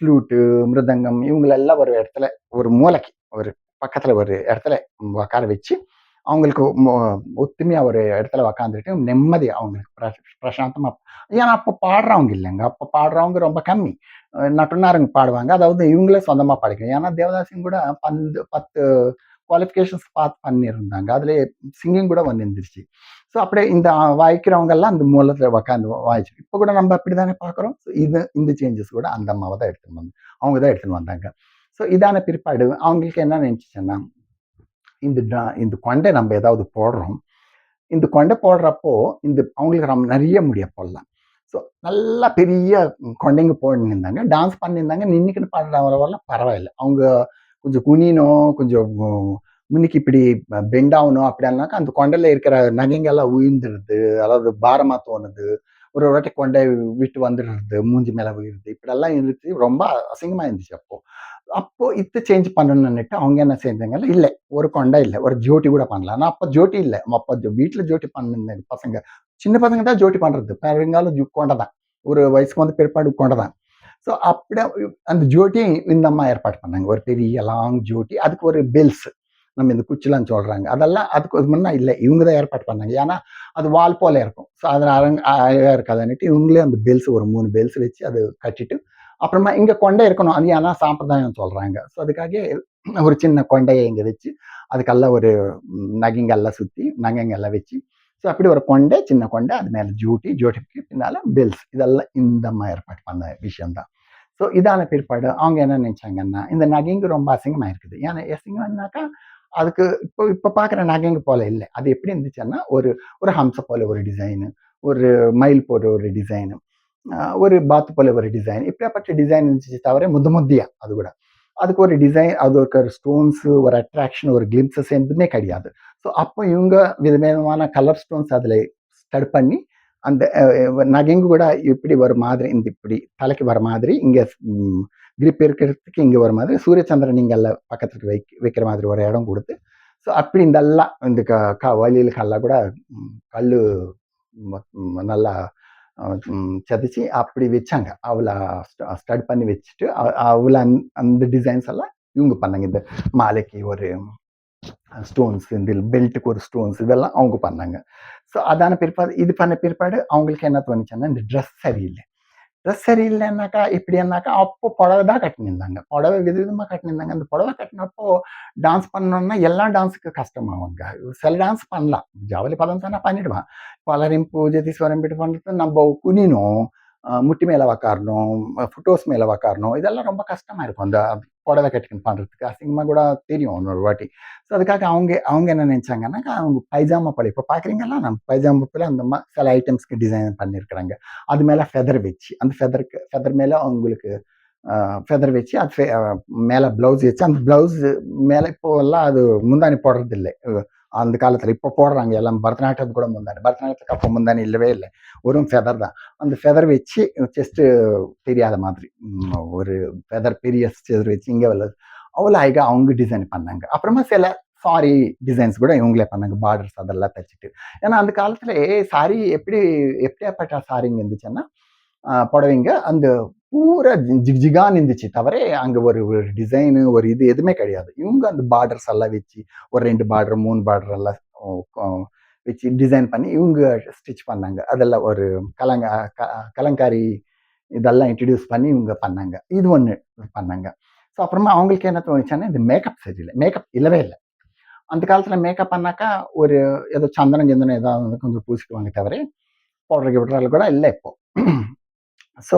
ஃப்ளூட்டு, மிருதங்கம் இவங்களெல்லாம் ஒரு இடத்துல, ஒரு மூலைக்கு, ஒரு பக்கத்துல ஒரு இடத்துல உட்கார வச்சு, அவங்களுக்கு ஒத்துமையா ஒரு இடத்துல உக்காந்துட்டு நிம்மதியா அவங்களுக்கு பிரசாந்தமா. ஏன்னா அப்ப பாடுறவங்க இல்லைங்க. அப்ப பாடுறவங்க ரொம்ப கம்மி. நட்டுனாருங்க பாடுவாங்க. அதாவது இவங்களே சொந்தமா பாடிக்கணும். ஏன்னா தேவதாசியும் கூட 10 குவாலிஃபிகேஷன்ஸ் பாஸ் பண்ணியிருந்தாங்க. அதுல சிங்கிங் கூட வந்துருந்துச்சு. ஸோ அப்படியே இந்த வாய்க்கிறவங்க எல்லாம் அந்த மூலத்துல உட்காந்து வாய்ச்சு. இப்ப கூட நம்ம அப்படித்தானே பார்க்கிறோம். இந்த சேஞ்சஸ் கூட அந்த அம்மாவை தான் எடுத்துன்னு வந்து அவங்க தான் எடுத்துன்னு வந்தாங்க. ஸோ இதான பிற்பாடு அவங்களுக்கு என்ன நினைச்சுச்சுன்னா, இந்த கொண்டை நம்ம ஏதாவது போடுறோம். இந்த கொண்டை போடுறப்போ, அவங்களுக்கு நம்ம நெறைய முடிய போடலாம். ஸோ நல்லா பெரிய கொண்டைங்க போட்டுருந்தாங்க. டான்ஸ் பண்ணியிருந்தாங்க. நின்னுக்கின்னு பாடுறவரெல்லாம் பரவாயில்ல. அவங்க கொஞ்சம் குனியணும், கொஞ்சம் முன்னுக்கு இப்படி பெண்ட் ஆகணும் அப்படின்னாக்கா, அந்த கொண்டையில இருக்கிற நகைங்கெல்லாம் உயிர்ந்துருது. அதாவது பாரமா தோணுது. ஒரு வாட்டி கொண்டை விட்டு வந்துடுறது, மூஞ்சி மேல விழுறது. இப்படியெல்லாம் இருந்துச்சு. ரொம்ப அசிங்கமா இருந்துச்சு அப்போ. அப்போ சேஞ்ச் பண்ணணும்னுட்டு அவங்க என்ன செஞ்சாங்கன்னா, இல்ல ஒரு கொண்டை இல்ல. ஒரு ஜோட்டி கூட பண்ணலாம். ஆனா அப்ப ஜோட்டி இல்ல. அப்ப வீட்ல ஜோட்டி பண்ண பசங்க. சின்ன பசங்க தான் ஜோட்டி பண்றது. பெரியவங்களும் கொண்டை தான். ஒரு வயசுக்கு வந்து பிற்பாடு கொண்டை தான். ஸோ அப்படியே அந்த ஜோட்டி இந்த அம்மா ஏற்பாடு பண்ணாங்க. ஒரு பெரிய லாங் ஜோட்டி. அதுக்கு ஒரு பெல்ஸ். நம்ம இந்த குச்சிலான்னு சொல்றாங்க. அதெல்லாம் அதுக்கு முன்ன இல்ல. இவங்க தான் ஏற்பாடு பண்ணாங்க. ஏன்னா, அது வால் போல இருக்கும். ஸோ அதனால அழகா இருக்காதுன்னுட்டு இவங்களே அந்த பெல்ஸ் ஒரு 3 பெல்ஸ் வச்சு அது கட்டிட்டு, அப்புறமா இங்க கொண்டை இருக்கணும். அது ஏன்னா சாம்பிரதாயம் சொல்றாங்க. ஸோ அதுக்காக ஒரு சின்ன கொண்டைய இங்க வச்சு, அதுக்கெல்லாம் ஒரு நகைங்கெல்லாம் சுத்தி, நகைங்கெல்லாம் வச்சு, ஸோ அப்படி ஒரு கொண்டை, சின்ன கொண்டை, அது மேல ஜூட்டி, ஜூட்டிக்கு பின்னால பெல்ஸ். இதெல்லாம் இந்த அம்மா ஏற்பாடு பண்ண விஷயம் தான். ஸோ இதான பிற்பாடு அவங்க என்ன நினைச்சாங்கன்னா, இந்த நகைங்க ரொம்ப அசிங்கமா இருக்குது. ஏன்னா அசிங்கம்னாக்கா, அதுக்கு இப்ப பார்க்குற நகைங்க போல இல்ல. அது எப்படி இருந்துச்சுன்னா, ஒரு ஒரு ஹம்ச போல ஒரு டிசைனு, ஒரு மயில் போல ஒரு டிசைனு, ஒரு பாத்து போல ஒரு டிசைன். இப்படியாப்பட்ட டிசைன் இருந்துச்சு தவிர முத்தியா அது கூட. அதுக்கு ஒரு டிசைன், அதுக்கு ஒரு ஸ்டோன்ஸ், ஒரு அட்ராக்ஷன், ஒரு கிளிம்சஸ் எதுவுமே கிடையாது. ஸோ அப்போ இவங்க விதவிதமான கலர் ஸ்டோன்ஸ் அதுல ஸ்டட் பண்ணி, அந்த நகைங்க கூட இப்படி ஒரு மாதிரி, இந்த இப்படி தலைக்கு வர மாதிரி, இங்க கிரிப் இருக்கிறதுக்கு இங்க ஒரு மாதிரி, சூரிய சந்திரன் இங்கெல்லாம் பக்கத்துக்கு வைக்கிற மாதிரி ஒரு இடம் கொடுத்து, ஸோ அப்படி இதெல்லாம் இந்த வழியிலுக்கெல்லாம் கூட கல்லு நல்லா சதிச்சு அப்படி வச்சாங்க. அவள ஸ்டட் பண்ணி வச்சுட்டு, அவள அந்த டிசைன்ஸ் எல்லாம் இவங்க பண்ணாங்க. இந்த மாலைக்கு ஒரு ஸ்டோன்ஸ், இந்த பெல்ட்டுக்கு ஒரு ஸ்டோன்ஸ், இதெல்லாம் அவங்க பண்ணாங்க. ஸோ அதான பிற்பாடு இது பண்ண பிற்பாடு அவங்களுக்கு என்ன தோணுச்சுன்னா, இந்த ட்ரெஸ் சரியில்ல. ட்ரெஸ் சரியில்லன்னாக்கா எப்படின்னாக்கா, அப்போ புடவை தான் கட்டினிருந்தாங்க. புடவை விதவிதமா கட்டினிருந்தாங்க. அந்த புடவை கட்டினப்போ டான்ஸ் பண்ணணும்னா எல்லா டான்ஸுக்கு கஷ்டமாகுங்க. சில டான்ஸ் பண்ணலாம். ஜாவலி பதம் சொன்னா பண்ணிடுவான். பலரிம்பு, ஜதிஸ்வரம் பண்றது நம்ம குனியணும், முட்டி மேல உக்காரணும், ஃபுட்டோஸ் மேல உக்காரணும். இதெல்லாம் ரொம்ப கஷ்டமா இருக்கும். அந்த புடவை கட்டிக்கின்னு பண்ணுறதுக்கு அசிங்கமாக கூட தெரியும் இன்னொரு வாட்டி. ஸோ அதுக்காக அவங்க அவங்க என்ன நினச்சாங்கன்னாக்கா, அவங்க பைஜாமா போல இப்போ பார்க்குறீங்கல்ல, நம்ம பைஜாமா போல அந்த சில ஐட்டம்ஸ்க்கு டிசைன் பண்ணியிருக்கிறாங்க. அது மேலே ஃபெதர் வச்சு, அந்த ஃபெதர் மேலே அவங்களுக்கு ஃபெதர் வச்சு அது மேலே ப்ளவுஸ் வச்சு, அந்த ப்ளவுஸ் மேலே இப்போல்லாம் அது முந்தானி போடுறதில்லை. அந்த காலத்தில் இப்போ போடுறாங்க எல்லாம். பரதநாட்டியம் கூட முந்தானி, பரதநாட்டியத்துக்கு அப்போ முந்தானி இல்லவே இல்லை, வெறும் ஃபெதர் தான். அந்த ஃபெதர் வச்சு செஸ்ட்டு தெரியாத மாதிரி ஒரு ஃபெதர், பெரிய ஃபெதர் வச்சு இங்கே உள்ளது அவ்வளோ அழகாக அவங்க டிசைன் பண்ணாங்க. அப்புறமா சில சாரி டிசைன்ஸ் கூட இவங்களே பண்ணாங்க, பார்டர்ஸ் அதெல்லாம் தைச்சிட்டு. ஏன்னா அந்த காலத்துல சாரி எப்படியாப்பட்ட சாரிங்க இருந்துச்சுன்னா, புடவைங்க அந்த பூரா ஜிகான்னு இருந்துச்சு தவிர அங்க ஒரு ஒரு டிசைனு ஒரு இது எதுவுமே கிடையாது. இவங்க அந்த பார்டர்ஸ் எல்லாம் வச்சு ஒரு 2 பார்டர் 3 பார்டர் எல்லாம் வச்சு டிசைன் பண்ணி இவங்க ஸ்டிச் பண்ணாங்க. அதெல்லாம் ஒரு கலங்க கலங்காரி இதெல்லாம் இன்ட்ரடியூஸ் பண்ணி இவங்க பண்ணாங்க. இது ஒண்ணு பண்ணாங்க. ஸோ அப்புறமா அவங்களுக்கு என்ன தோணுச்சுன்னா, இந்த மேக்கப் சரியில்லை. மேக்கப் இல்லவே இல்லை. அந்த காலத்துல மேக்கப் பண்ணாக்கா ஒரு ஏதோ சந்தனம் கிந்தனம் ஏதாவது வந்து கொஞ்சம் பூசிக்குவாங்க தவிர பவுடர் கிவுடர் கூட இல்லை இப்போ. ஸோ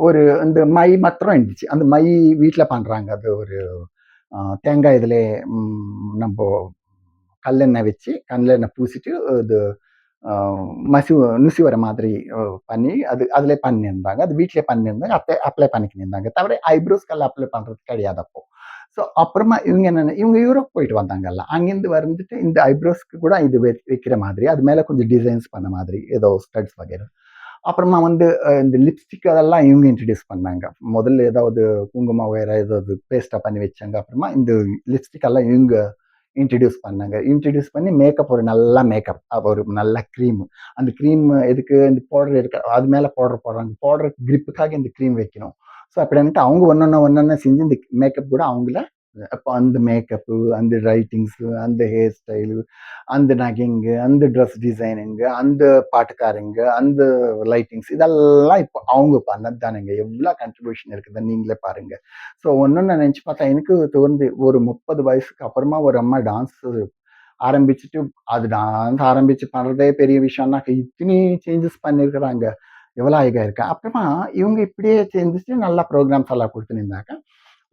ஒரு இந்த மை மாத்திரம் இருந்துச்சு. அந்த மை வீட்டில் பண்றாங்க. அது ஒரு தேங்காய் இதிலே நம்ம கல்லெண்ணெய் வச்சு கல்லெண்ணெய் பூசிட்டு இது நுசி வர மாதிரி பண்ணி அது அதிலே பண்ணியிருந்தாங்க. அது வீட்டிலே பண்ணியிருந்தாங்க. அப்ளை பண்ணிக்கிட்டு தவிர ஐப்ரோஸ்க்கெல்லாம் அப்ளை பண்ணுறது கிடையாது அப்போ. ஸோ அப்புறமா இவங்க என்னென்ன இவங்க யூரோப் போயிட்டு வந்தாங்கல்ல, அங்கேருந்து வந்துட்டு இந்த ஐப்ரோஸ்க்கு கூட இது வைக்கிற மாதிரி, அது மேலே கொஞ்சம் டிசைன்ஸ் பண்ண மாதிரி ஏதோ ஸ்டட்ஸ் வகைரா. அப்புறமா வந்து இந்த லிப்ஸ்டிக் அதெல்லாம் இவங்க இன்ட்ரடியூஸ் பண்ணாங்க. முதல்ல ஏதாவது குங்குமம் வேற ஏதாவது பேஸ்டா பண்ணி வச்சாங்க. அப்புறமா இந்த லிப்ஸ்டிக் எல்லாம் இவங்க இன்ட்ரடியூஸ் பண்ணாங்க. இன்ட்ரடியூஸ் பண்ணி மேக்கப் ஒரு நல்ல மேக்கப், ஒரு நல்ல க்ரீம். அந்த க்ரீம் எதுக்கு இந்த பவுடர் எடுக்க அது மேலே பவுடர் போடுறாங்க. பவுடர் கிரிப்புக்காக இந்த க்ரீம் வைக்கணும். ஸோ அப்படின்ட்டு அவங்க ஒன்னொன்னு செஞ்சு இந்த மேக்கப் கூட அவங்கள அப்போ அந்த மேக்கப்பு, அந்த ரைட்டிங்ஸு, அந்த ஹேர் ஸ்டைலு, அந்த நகைங்க, அந்த ட்ரெஸ் டிசைனிங்கு, அந்த பாட்டுக்காரங்க, அந்த லைட்டிங்ஸ் இதெல்லாம் இப்போ அவங்க பண்ணது தானேங்க. எவ்வளோ கான்ட்ரிபியூஷன் இருக்குதுன்னு நீங்களே பாருங்க. ஸோ ஒன்னொன்னு நினைச்சு பார்த்தா எனக்கு தோணுது, ஒரு 30 வயசுக்கு அப்புறமா ஒரு அம்மா டான்ஸ் ஆரம்பிச்சுட்டு, அது டான்ஸ் ஆரம்பிச்சு பண்றதே பெரிய விஷயம்னாக்க இத்தனை சேஞ்சஸ் பண்ணியிருக்கிறாங்க. எவ்வளோ அழகா இருக்கு. அப்புறமா இவங்க இப்படியே சேர்ந்துச்சு நல்லா ப்ரோக்ராம்ஸ் எல்லாம் கொடுத்துருந்தாங்க.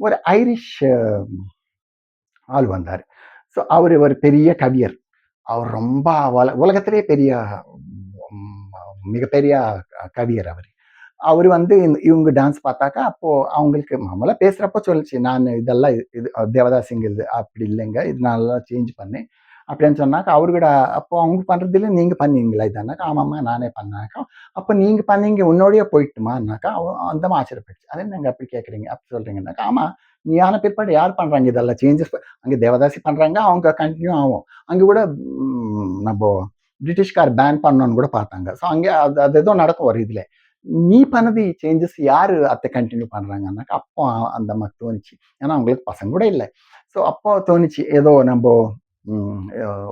ஒரு ஐரிஷ் ஆள் வந்தாரு. ஸோ அவரு ஒரு பெரிய கவியர். அவர் ரொம்ப உலகத்திலேயே பெரிய மிகப்பெரிய கவியர் அவரு. அவரு வந்து இவங்க டான்ஸ் பார்த்தாக்கா, அப்போ அவங்களுக்கு மாமூலா பேசுறப்ப சொல்லுச்சு, நான் இதெல்லாம் இது தேவதாசிங்கிறது அப்படி இல்லைங்க. இது நல்லா சேஞ்ச் பண்ணேன். அப்படின்னு சொன்னாக்கா, அவரு கூட அப்போ அவங்க பண்றதில்ல நீங்க பண்ணீங்களா இதானாக்கா? ஆமாம்மா நானே பண்ணேனாக்கா. அப்ப நீங்க பண்ணீங்க உன்னோடயே போயிட்டுமான்னாக்கா, அந்த அம்மா ஆச்சரியப்பட்டுச்சு. அது என்னங்க அப்படி கேட்குறீங்க? அப்படி சொல்றீங்கன்னாக்கா, ஆமா நீ ஆன பிற்பாடு யார் பண்றாங்க இதெல்லாம் சேஞ்சஸ்? அங்க தேவதாசி பண்றாங்க, அவங்க கன்டினியூ ஆகும். அங்க கூட நம்ப பிரிட்டிஷ்கார் பேன் பண்ணணும்னு கூட பார்த்தாங்க. ஸோ அங்கே அது அது ஏதோ நடக்கும் ஒரு இதுல. நீ பண்ணது சேஞ்சஸ் யாரு அத்தை கண்டினியூ பண்றாங்கன்னாக்கா, அப்போ அந்த அம்மாக்கு தோணுச்சு. ஏன்னா அவங்களுக்கு பசங்க கூட இல்லை. ஸோ அப்போ தோணுச்சு ஏதோ நம்ம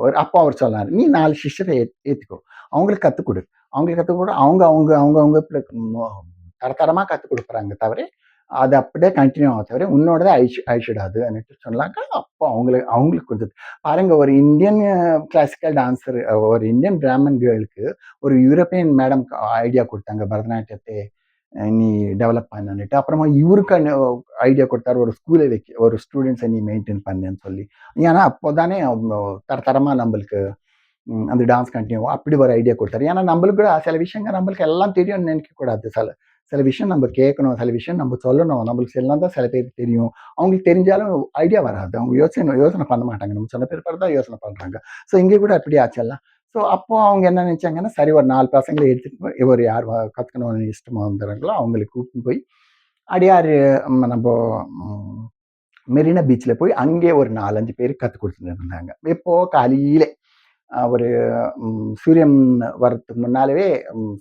ஒரு அப்போ அவர் சொன்னார், நீ 4 சிஷ்யரை ஏத்துக்கோ, அவங்களுக்கு கற்றுக் கொடு. அவங்களுக்கு கற்றுக் கொடு. அவங்க அவங்க அவங்க அவங்க தரத்தரமா கற்றுக் கொடுக்குறாங்க தவிர அது அப்படியே கண்டினியூ ஆகும் தவிர உன்னோடதே அழிச்சிடாது சொன்னாங்க. அப்போ அவங்களுக்கு அவங்களுக்கு கொஞ்சம் பாருங்க, ஒரு இந்தியன் கிளாசிக்கல் டான்ஸர், ஒரு இந்தியன் பிராமன் கேர்ளுக்கு ஒரு யூரோப்பியன் மேடம் ஐடியா கொடுத்தாங்க பரதநாட்டியத்தை நீ டெவலப் பண்ணன்னுட்டு. அப்புறமா இவருக்கு ஐடியா கொடுத்தாரு, ஒரு ஸ்கூலை வைக்க, ஒரு ஸ்டூடெண்ட்ஸை நீ மெயின்டைன் பண்ணுன்னு சொல்லி. ஏன்னா அப்போதானே தரத்தரமா நம்மளுக்கு அந்த டான்ஸ் கண்டினியூ அப்படி ஒரு ஐடியா கொடுத்தாரு. ஏன்னா நம்மளுக்கு கூட சில விஷயங்கள் நம்மளுக்கு எல்லாம் தெரியும்னு நினைக்கக்கூடாது. சில சில விஷயம் நம்ம கேட்கணும், சில விஷயம் நம்ம சொல்லணும். நம்மளுக்கு எல்லாம் தான் சில பேருக்கு தெரியும். அவங்களுக்கு தெரிஞ்சாலும் ஐடியா வராது. அவங்க யோசனை பண்ண மாட்டாங்க. நம்ம சொன்ன பிற்பாடு தான் யோசனை பண்றாங்க. ஸோ இங்கே கூட அப்படி ஆச்செல்லாம். ஸோ அப்போ அவங்க என்ன நினைச்சாங்கன்னா, சரி ஒரு 4 பசங்களை எடுத்துட்டு போய் இவர் யார் கற்றுக்கணும்னு இஷ்டமா வந்துடுறாங்களோ அவங்களை கூப்பிட்டு போய் அடியார் நம்ம மெரினா பீச்சில் போய் அங்கே ஒரு 4, 5 பேருக்கு கற்றுக் கொடுத்துட்டு இருந்தாங்க. இப்போ காலையிலே ஒரு சூரியன் வர்றதுக்கு முன்னாலவே,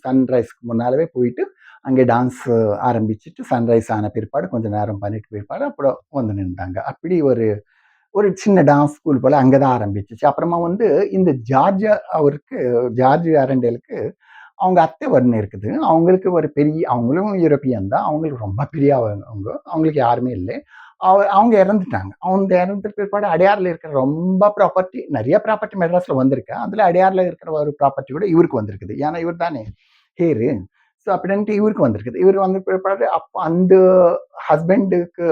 சன்ரைஸ்க்கு முன்னாலவே போயிட்டு அங்கே டான்ஸ் ஆரம்பிச்சுட்டு சன்ரைஸ் ஆன பிற்பாடு கொஞ்சம் நேரம் பண்ணிட்டு பிற்பாடு அப்புறம் வந்து நின்றாங்க. அப்படி ஒரு ஒரு சின்ன டான்ஸ் ஸ்கூல் போல அங்கே தான் ஆரம்பிச்சிச்சு. அப்புறமா வந்து இந்த ஜார்ஜ் அரண்டேலுக்கு அவங்க அத்தை ஒன்று இருக்குது. அவங்களுக்கு ஒரு பெரிய, அவங்களும் யூரோப்பியன் தான். அவங்களுக்கு ரொம்ப பெரிய அவங்களுக்கு யாருமே இல்லை. அவங்க இறந்துட்டாங்க. அவங்க இறந்த பிற்பாடு அடையாறில் இருக்கிற ரொம்ப ப்ராப்பர்ட்டி, நிறைய ப்ராப்பர்ட்டி மெட்ராஸில் வந்திருக்கு. அதில் அடையாறில் இருக்கிற ஒரு ப்ராப்பர்ட்டி கூட இவருக்கு வந்திருக்குது. ஏன்னா இவர் தானே ஹேரு. ஸோ அப்படின்ட்டு இவருக்கு வந்திருக்குது. இவரு வந்த பிற்பாடு அப்போ அந்த ஹஸ்பண்டுக்கு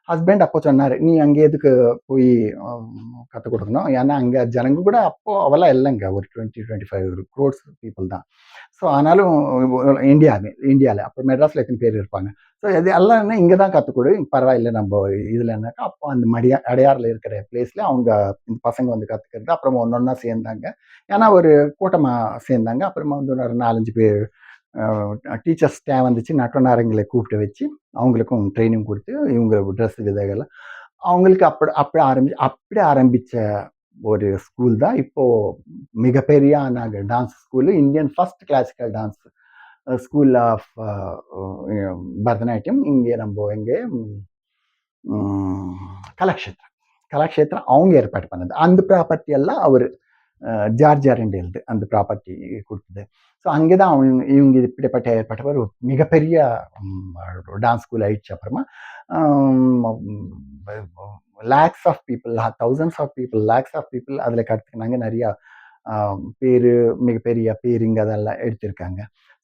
ஹஸ்பண்ட் அப்போ சொன்னாரு, "நீ அங்க எதுக்கு போய் கத்துக் குடுக்கணும்? ஏன்னா அங்க ஜனங்க கூட அப்போ அவ்வளவா இல்லங்க. ஒரு 20, 25 குரோர்ஸ் பீப்பிள் தான். ஸோ ஆனாலும் இந்தியால. அப்ப மெட்ராஸ்ல எத்தன பேர் இருப்பாங்க. ஸோ இது எல்லாமே இங்க தான் கத்துக் குடு. பரவாயில்ல நம்ப இதுலன்னாக்கா, அப்போ அந்த அடையார்ல இருக்கிற பிளேஸ்ல அவங்க இந்த பசங்க வந்து கத்துக்கிறது. அப்புறம் ஒண்ணொண்ணா சேர்ந்தாங்க. ஏன்னா ஒரு கூட்டமா சேர்ந்தாங்க. அப்புறமா வந்து ஒரு 4, 5 பேர் டீச்சர்ஸ் வந்துச்சு. நட்டுவனாருங்கள கூப்பிட்டு வச்சு, அவங்களுக்கும் ட்ரெய்னிங் குடுத்து, இவங்க ட்ரெஸ் விதைகள்லாம் அவங்களுக்கு அப்படி ஆரம்பிச்ச ஒரு ஸ்கூல் தான் இப்போ மிகப்பெரிய நாங்க dance school. Indian first classical dance school of Bharatanatyam. இங்கே நம்ப எங்க ம் கலாக்ஷேத்ரா. கலாக்ஷேத்ரா அவங்க ஏற்பாடு பண்ணது. அந்த ப்ராப்பர்ட்டி எல்லாம் அவரு ஜார்ஜ் அரண்டேல்து அந்த ப்ராப்பர்ட்டி குடுத்தது. ஸோ அங்கே தான் இவங்க இப்படிப்பட்ட ஏற்பட்ட ஒரு மிகப்பெரிய டான்ஸ் ஸ்கூல் ஆயிடுச்சு. அப்புறமா lakhs of people, thousands of people, lakhs of people அதில் கற்றுக்கினாங்க. நிறையா பேரு, மிகப்பெரிய பேருங்க அதெல்லாம் எடுத்திருக்காங்க.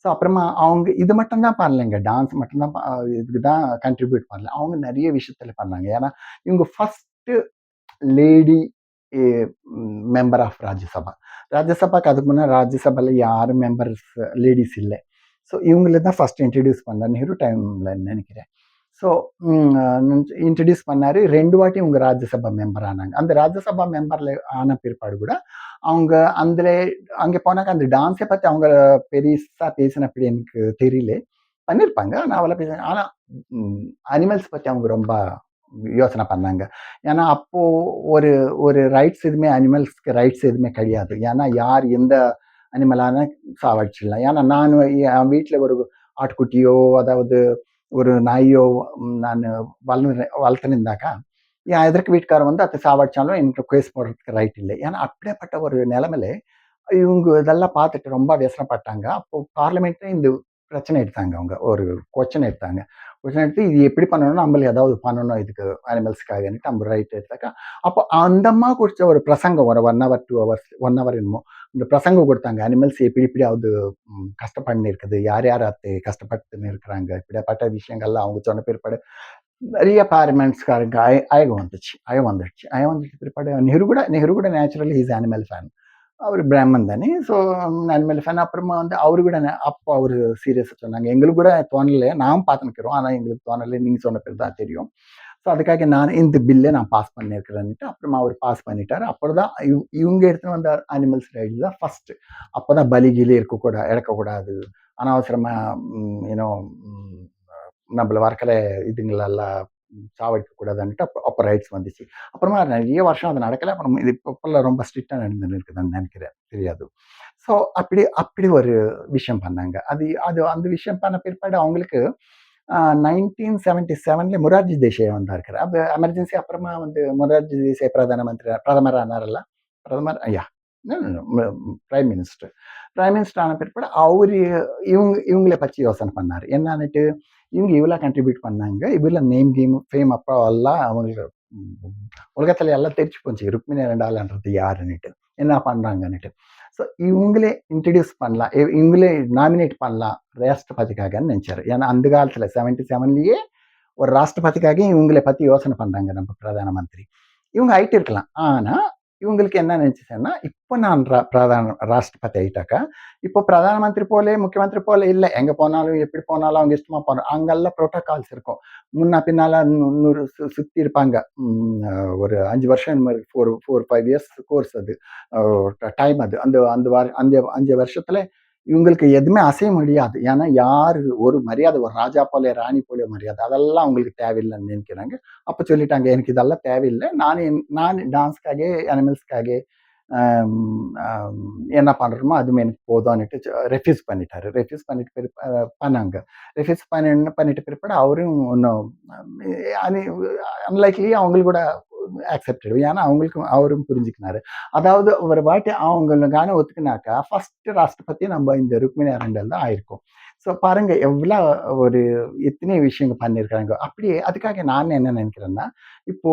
ஸோ அப்புறமா அவங்க இது மட்டும் தான் பண்ணலைங்க. டான்ஸ் மட்டும் தான் இதுக்கு தான் கண்ட்ரிபியூட் பண்ணல. அவங்க நிறைய விஷயத்துல பண்ணாங்க. ஏன்னா இவங்க first lady a member of Rajya Sabha. ராஜ்யசபாக்கு அதுக்கு முன்ன ராஜ்யசபால யாரும் மெம்பர்ஸ் லேடீஸ் இல்ல. ஸோ இவங்கள தான் ஃபர்ஸ்ட் இன்ட்ரோடியூஸ் பண்ணார். நேரு டைம்ல நெனைக்கிறேன். ஸோ இன்ட்ரோடியூஸ் பண்ணாரு. 2 வாட்டி இவங்க ராஜ்யசபா மெம்பர் ஆனாங்க. அந்த ராஜ்யசபா மெம்பர்ல ஆன பிற்பாடு கூட, அவங்க அங்க போனாக்க அந்த டான்ஸ பத்தி அவங்க பெரிசா பேசினப்படி எனக்கு தெரியல. பண்ணியிருப்பாங்க. ஆனா அவ்வளவு ஆனா அனிமல்ஸ் பத்தி அவங்க ரொம்ப யோசனை பண்ணாங்க. ஏன்னா அப்போ ஒரு ஒரு ரைட்ஸ் எதுவுமே அனிமல்ஸ்க்கு ரைட்ஸ் எதுவுமே கிடையாது. ஏன்னா யார் எந்த அனிமலான சாவடிச்சிடலாம். ஏன்னா நான் என் வீட்ல ஒரு ஆட்டுக்குட்டியோ, அதாவது ஒரு நாயோ நானு வளர்த்துனிருந்தாக்கா, என் எதிர்க்க வீட்டுக்காரன் வந்து அத சாவடிச்சாலும் எனக்கு கேஸ் போடுறதுக்கு ரைட் இல்ல. ஏன்னா அப்படியாப்பட்ட ஒரு நிலைமையில இவங்க இதெல்லாம் பார்த்துட்டு ரொம்ப வியசனப்பட்டாங்க. அப்போ பார்லிமெண்ட்ல இந்த பிரச்சனை எடுத்தாங்க அவங்க. ஒரு கொஸ்டின் எடுத்தாங்க. கொஸ்டின் எடுத்து இது எப்படி பண்ணணும்னா, நம்மள ஏதாவது பண்ணணும் இதுக்கு அனிமல்ஸ்க்காகன்ட்டு நம்ம ரைட் எடுத்தாக்கா, அப்போ அந்த அம்மா குடுத்த ஒரு பிரசங்கம் ஒரு 1 ஹவர், 2 ஹவர்ஸ் 1 ஹவர் என்னமோ, இந்த பிரசங்கம் குடுத்தாங்க. அனிமல்ஸ் எப்படி எப்படியாவது கஷ்டப்பட்டுன்னு இருக்குது. யார் யார் அத கஷ்டப்பட்டுன்னு இருக்கிறாங்க. இப்படியாப்பட்ட விஷயங்கள்லாம் அவங்க சொன்ன பிற்பாடு நிறைய பார்லிமெண்ட்ஸ்காரங்க அயம் வந்துடுச்சு. அயம் வந்துட்ட பிற்பாடு நெஹ்ரு கூட naturally he is animal fan. அவரு பிராமன் தானே. So animal fan. அப்புறமா வந்து அவரு கூட அப்போ அவரு சீரியஸா சொன்னாங்க. எங்களுக்கு கூட தோணல. நானும் பார்த்துன்னுக்கிறோம். ஆனா எங்களுக்கு தோணல. நீங்க சொன்ன பிறகு தான் தெரியும். ஸோ அதுக்காக நான் இந்த பில்ல நான் பாஸ் பண்ணியிருக்கிறேன்னுட்டு அப்புறமா அவர் பாஸ் பண்ணிட்டாரு. அப்புறம் இவங்க எடுத்துன்னு வந்த அனிமல்ஸ் ரைட்ஸ் தான் ஃபர்ஸ்ட். அப்பதான் பலி கிலி இழக்கக்கூடாது. அனாவசரமா யூனோ நம்மள வளர்க்குற இதுங்களெல்லாம் சாவடிக்க கூடாதுன்ட்டு அப்போ ரைட்ஸ் வந்துச்சு. அப்புறமா நிறைய வருஷம் அது நடக்கல. அப்புறம் இது இப்போலாம் ரொம்ப ஸ்ட்ரிக்ட்டா நடந்துன்னு இருக்குதுன்னு நினைக்கிறேன். தெரியாது. ஸோ அப்படி அப்படி ஒரு விஷயம் பண்ணாங்க. அது அது அந்த விஷயம் பண்ண பிற்பாடு அவங்களுக்கு 1977ல மொரார்ஜி தேசாய் வந்தாரு. அப்ப எமர்ஜென்சி அப்புறமா வந்து மொரார்ஜி தேசாய் பிரதமர் ஆனார்ல. பிரதமர் ஐயா பிரைம் மினிஸ்டர். பிரைம் மினிஸ்டர் ஆன பிற்பாடு அவரு இவங்கள பத்தி யோசனை பண்ணாரு. என்னான்னுட்டு இவங்க இவ்வளோ கான்ட்ரிபியூட் பண்ணாங்க. இவ்வளோ நேம் கேம் ஃபேம் அப்போ எல்லாம் அவங்களுக்கு உலகத்துல எல்லாம் தெரிஞ்சு போச்சு. ருக்மிணி ரெண்டாளன்றது யாருன்னுட்டு. என்ன பண்றாங்கன்னுட்டு. ஸோ இவங்களே இன்ட்ரடியூஸ் பண்ணலாம். இவங்களே நாமினேட் பண்ணலாம் ராஷ்டிரபதிக்காகன்னு நினைச்சாரு. ஏன்னா அந்த காலத்துல 77லயே ஒரு ராஷ்டிரபதிக்காக இவங்களை பத்தி யோசனை பண்றாங்க நம்ம பிரதான மந்திரி. இவங்க ஆயிட்டு இருக்கலாம். ஆனா இவங்களுக்கு என்ன நினைச்சுச்சுன்னா, இப்போ நான் ராஷ்டிரபதி ஆயிட்டாக்கா, இப்போ பிரதான மந்திரி போல, முக்கியமந்திரி போல இல்ல. எங்க போனாலும், எப்படி போனாலும் அவங்க இஷ்டமா போறோம். அங்கெல்லாம் புரோட்டோகால்ஸ் இருக்கும். முன்ன பின்னால 100 சுத்தி இருப்பாங்க. ஒரு 5 வருஷம் இந்த மாதிரி 5 இயர்ஸ் கோர்ஸ் அது. டைம் அது. அந்த அந்த அந்த 5 வருஷத்துல இவங்களுக்கு எதுவுமே அசைய முடியாது. ஏன்னா யாரு ஒரு மரியாதை ஒரு ராஜா போல, ராணி போல மரியாதை. அதெல்லாம் அவங்களுக்கு தேவையில்லைன்னு நினைக்கிறாங்க. அப்ப சொல்லிட்டாங்க, எனக்கு இதெல்லாம் தேவையில்லை. நான் டான்ஸ்க்காக, அனிமல்ஸ்க்காக என்ன பண்றோமோ அதுவுமே எனக்கு போதும்னுட்டு ரெஃப்யூஸ் பண்ணிட்டாரு. ரெஃப்யூஸ் பண்ணிட்டு பண்ணாங்க. ரெஃப்யூஸ் பண்ணிட்ட பிற்பாடு அவரும் ஒன்றும் அன்லைக்லி அவங்களுக்கு கூட அக்செப்டட். ஏன்னா அவரும் புரிஞ்சுக்கினாரு. அதாவது ஒரு வாட்டி அவங்களுக்கான ஒத்துக்குனாக்கா ஃபர்ஸ்ட் ராஷ்டிரபதி நம்ம இந்த ருக்மிணி அரண்டல் தான் ஆயிருக்கும். ஸோ பாருங்க எவ்வளோ ஒரு எத்தனை விஷயங்கள் பண்ணியிருக்காங்க. அப்படியே அதுக்காக நான் என்ன நினைக்கிறேன்னா, இப்போ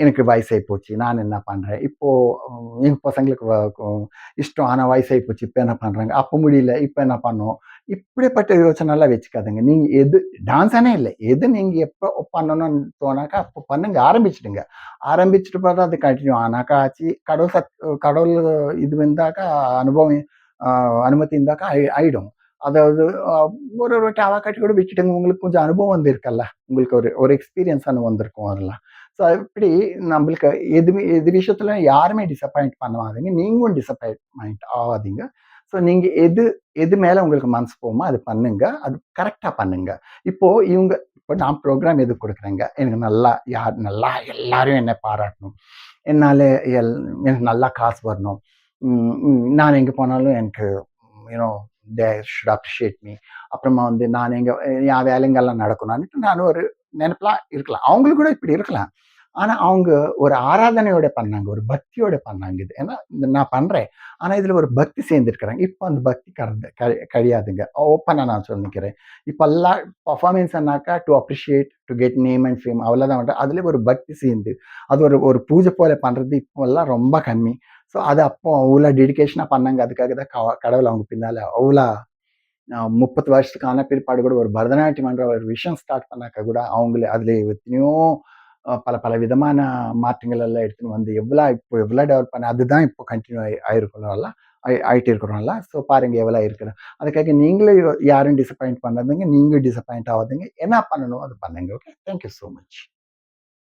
எனக்கு வயசாகி போச்சு. நான் என்ன பண்றேன்? இப்போ என் பசங்களுக்கு இஷ்டம். ஆனா வயசாகி போச்சு. இப்போ என்ன பண்றாங்க? அப்போ முடியல. இப்போ என்ன பண்ணோம்? இப்படிப்பட்ட யோசனைலாம் வச்சுக்காதீங்க. நீங்க எது டான்ஸானே இல்ல. எது நீங்க எப்ப பண்ணணும்னு தோணாக்கா, அப்ப பண்ணுங்க. ஆரம்பிச்சுடுங்க. ஆரம்பிச்சுட்டு பார்த்தா அது கன்டின்யூ ஆனாக்கா ஆச்சு. கடவுள் இது வந்தாக்கா அனுபவம் அ அனுமதி இருந்தாக்கா ஆயிடும். அதாவது அ ஒரு ஒரு வாட்டி கூட விட்டுடுங்க. உங்களுக்கு கொஞ்சம் அனுபவம் வந்திருக்கல்ல. உங்களுக்கு ஒரு ஒரு எக்ஸ்பீரியன்ஸ் வந்திருக்கும் அதெல்லாம். ஸோ இப்படி நம்மளுக்கு எது விஷயத்துல யாருமே டிசப்பாயிண்ட் பண்ணாதீங்க. நீங்களும் டிசப்பாயின்ட்மென்ட் ஆவாதீங்க. ஸோ நீங்க எது எது மேல உங்களுக்கு மனசு போகுமோ அது பண்ணுங்க. அது கரெக்ட்டா பண்ணுங்க. இப்போ இப்போ நான் ப்ரோகிராம் எதுக்கு குடுக்குறேங்க. எனக்கு நல்லா எல்லாரும் என்ன பாராட்டணும். என்னால எல் எனக்கு நல்லா காசு வரணும். நான் எங்க போனாலும் எனக்கு you know they should appreciate me. அப்புறமா நான் என் வேலைங்கெல்லாம் நடக்கணும்னுட்டு நான் ஒரு நெனப்புலாம் இருக்கலாம். அவங்களுக்கு கூட இப்படி இருக்கலாம். ஆனா அவங்க ஒரு ஆராதனையோட பண்ணாங்க. ஒரு பக்தியோட பண்ணாங்க இது. ஏன்னா நான் பண்றேன். ஆனா இதுல ஒரு பக்தி சேர்ந்திருக்கிறாங்க. இப்ப அந்த பக்தி கடந்து கழியாதுங்க. ஓப்பனா நான் சொல்லிக்கிறேன். இப்பல்லாம் பெர்ஃபார்மன்ஸ்னாக்கா to appreciate, to get name and fame அவ்வளோதான் அதுலயே ஒரு பக்தி சேர்ந்து, அது ஒரு ஒரு பூஜை போல பண்றது இப்போல்லாம் ரொம்ப கம்மி. ஸோ அது அப்போ அவ்வளோ டெடிகேஷனா பண்ணாங்க. அதுக்காக தான் கடவுள் அவங்க பின்னால அவ்வளோ 30 வருஷத்துக்கு ஆன பிற்பாடு கூட ஒரு பரதநாட்டியம்ன்ற ஒரு விஷயம் ஸ்டார்ட் பண்ணாக்க கூட அதுல எத்தனையோ பல பல விதமான மாற்றங்கள் எல்லாம் எடுத்துன்னு வந்து எவ்வளோ டெவலப் பண்ண அதுதான் இப்போ கண்டினியூ ஆயிருக்கணும்ல ஆயிட்டு இருக்கிறோம்ல. ஸோ பாருங்க எவ்வளோ இருக்குது. அதுக்காக நீங்களே யாரும் டிசப்பாயிண்ட் பண்ணாதீங்க. நீங்களும் டிசப்பாயிண்ட் ஆகாதீங்க. என்ன பண்ணணும் அது பண்ணுங்க. Okay. Thank you so much.